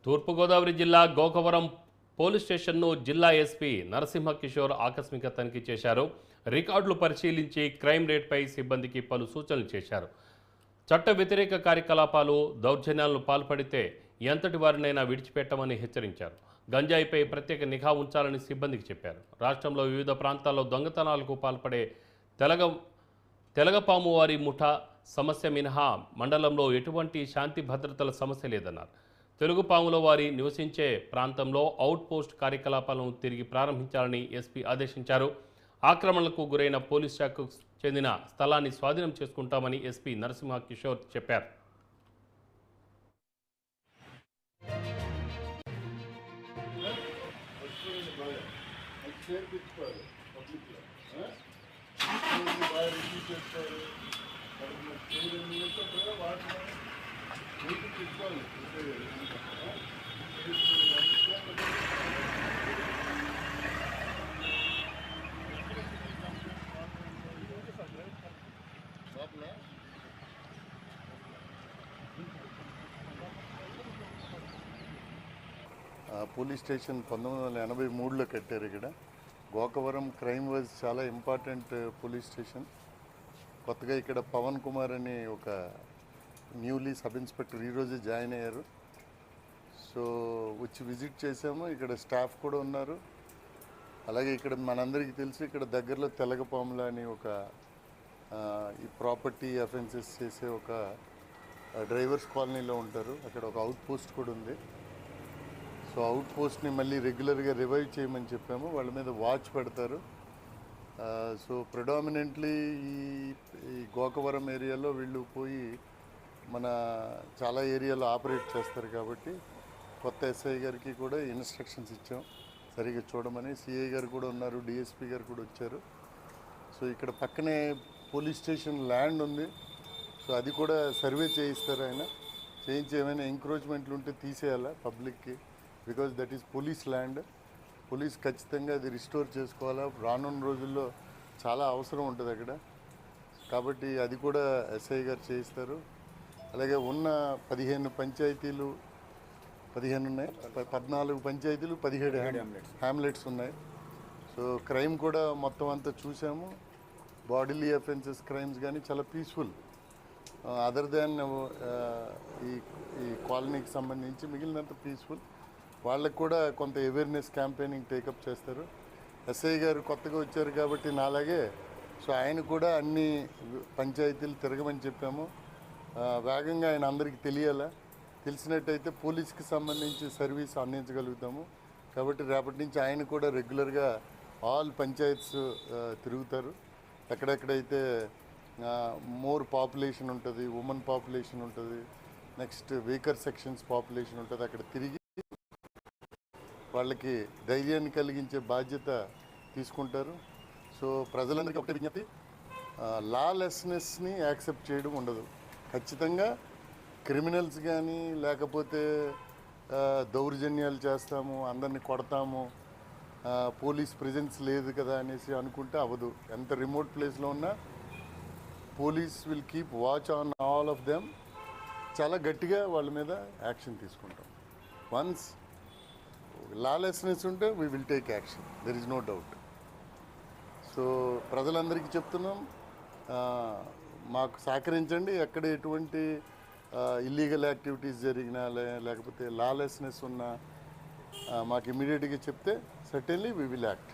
తూర్పుగోదావరి జిల్లా గోకవరం పోలీస్ స్టేషన్ను జిల్లా ఎస్పీ నరసింహ కిషోర్ ఆకస్మిక తనిఖీ చేశారు. రికార్డులు పరిశీలించి క్రైమ్ రేట్పై సిబ్బందికి పలు సూచనలు చేశారు. చట్ట వ్యతిరేక కార్యకలాపాలు, దౌర్జన్యాలను పాల్పడితే ఎంతటి వారినైనా విడిచిపెట్టమని హెచ్చరించారు. గంజాయిపై ప్రత్యేక నిఘా ఉంచాలని సిబ్బందికి చెప్పారు. రాష్ట్రంలో వివిధ ప్రాంతాల్లో దొంగతనాలకు పాల్పడే తెలగపాము వారి ముఠా సమస్య మినహా మండలంలో ఎటువంటి శాంతి భద్రతల సమస్య లేదన్నారు. తెలుగుపాముల వారి నివసించే ప్రాంతంలో అవుట్ పోస్ట్ కార్యకలాపాలను తిరిగి ప్రారంభించాలని ఎస్పీ ఆదేశించారు. ఆక్రమణలకు గురైన పోలీస్ శాఖకు చెందిన స్థలాన్ని స్వాధీనం చేసుకుంటామని ఎస్పీ నరసింహ కిషోర్ చెప్పారు. పోలీస్ స్టేషన్ 1983లో కట్టారు. ఇక్కడ గోకవరం క్రైమ్ వాజ్ చాలా ఇంపార్టెంట్ పోలీస్ స్టేషన్. కొత్తగా ఇక్కడ పవన్ కుమార్ అని ఒక న్యూలీ సబ్ ఇన్స్పెక్టర్ ఈరోజే జాయిన్ అయ్యారు. సో వచ్చి విజిట్ చేసాము. ఇక్కడ స్టాఫ్ కూడా ఉన్నారు. అలాగే ఇక్కడ మనందరికీ తెలిసి ఇక్కడ దగ్గరలో తెలగపాముల అని ఒక ఈ ప్రాపర్టీ అఫెన్సెస్ చేసే ఒక డ్రైవర్స్ కాలనీలో ఉంటారు. అక్కడ ఒక అవుట్ పోస్ట్ కూడా ఉంది. సో అవుట్ పోస్ట్ని మళ్ళీ రెగ్యులర్గా రివైవ్ చేయమని చెప్పాము. వాళ్ళ మీద వాచ్ పెడతారు. సో ప్రిడామినెంట్లీ ఈ గోకవరం ఏరియాలో వీళ్ళు పోయి మన చాలా ఏరియాలో ఆపరేట్ చేస్తారు. కాబట్టి కొత్త ఎస్ఐ గారికి కూడా ఇన్స్ట్రక్షన్స్ ఇచ్చాం సరిగ్గా చూడమని. సిఐ గారు కూడా ఉన్నారు, డిఎస్పీ గారు కూడా వచ్చారు. సో ఇక్కడ పక్కనే పోలీస్ స్టేషన్ ల్యాండ్ ఉంది. సో అది కూడా సర్వే చేయిస్తారు. ఆయన చేయించి ఏమైనా ఎంక్రోచ్మెంట్లు ఉంటే తీసేయాలా పబ్లిక్కి, because that is police land. Police ఖచ్చితంగా అది రిస్టోర్ చేసుకోవాలా. రానున్న రోజుల్లో చాలా అవసరం ఉంటుంది అక్కడ. కాబట్టి అది కూడా ఎస్ఐ గారు చేయిస్తారు. అలాగే ఉన్న 15 పంచాయతీలు 15 ఉన్నాయి, 14 పంచాయతీలు 17 హ్యామ్లెట్స్ ఉన్నాయి. సో క్రైమ్ కూడా మొత్తం అంతా చూసాము. బాడీలీ అఫెన్సెస్ క్రైమ్స్ కానీ చాలా పీస్ఫుల్. అదర్ దాన్ ఈ కాలనీకి సంబంధించి మిగిలినంత పీస్ఫుల్. వాళ్ళకు కూడా కొంత అవేర్నెస్ క్యాంపెయినింగ్ టేకప్ చేస్తారు. ఎస్ఐ గారు కొత్తగా వచ్చారు కాబట్టి నాలాగే. సో ఆయన కూడా అన్ని పంచాయతీలు తిరగమని చెప్పాము. వేగంగా ఆయన అందరికీ తెలియాలా, తెలిసినట్టయితే పోలీస్కి సంబంధించి సర్వీస్ అందించగలుగుతాము. కాబట్టి రేపటి నుంచి ఆయన కూడా రెగ్యులర్గా ఆల్ పంచాయత్స్ తిరుగుతారు. ఎక్కడెక్కడైతే మోర్ పాపులేషన్ ఉంటుంది, ఉమెన్ పాపులేషన్ ఉంటుంది, నెక్స్ట్ వీకర్ సెక్షన్స్ పాపులేషన్ ఉంటుంది, అక్కడ తిరిగి వాళ్ళకి ధైర్యాన్ని కలిగించే బాధ్యత తీసుకుంటారు. సో ప్రజలందరికీ ఒకటే విజ్ఞప్తి, లాలెస్నెస్ని యాక్సెప్ట్ చేయడం ఉండదు. ఖచ్చితంగా క్రిమినల్స్ కానీ లేకపోతే దౌర్జన్యాలు చేస్తాము, అందరినీ కొడతాము, పోలీస్ ప్రెజెన్స్ లేదు కదా అనేసి అనుకుంటే అవ్వదు. ఎంత రిమోట్ ప్లేస్లో ఉన్నా police will keep watch on all of them. చాలా గట్టిగా వాళ్ళ మీద యాక్షన్ తీసుకుంటాం. వన్స్ లాలెస్నెస్ ఉంటే we will take action, there is no doubt. So ప్రజలందరికీ చెప్తున్నాం, మాకు సహకరించండి. ఎక్కడ ఎటువంటి ఇల్లీగల్ యాక్టివిటీస్ జరిగినా లేకపోతే లాలెస్నెస్ ఉన్నా మాకు ఇమీడియట్గా చెప్తే సర్టెన్లీ వీ విల్ యాక్ట్.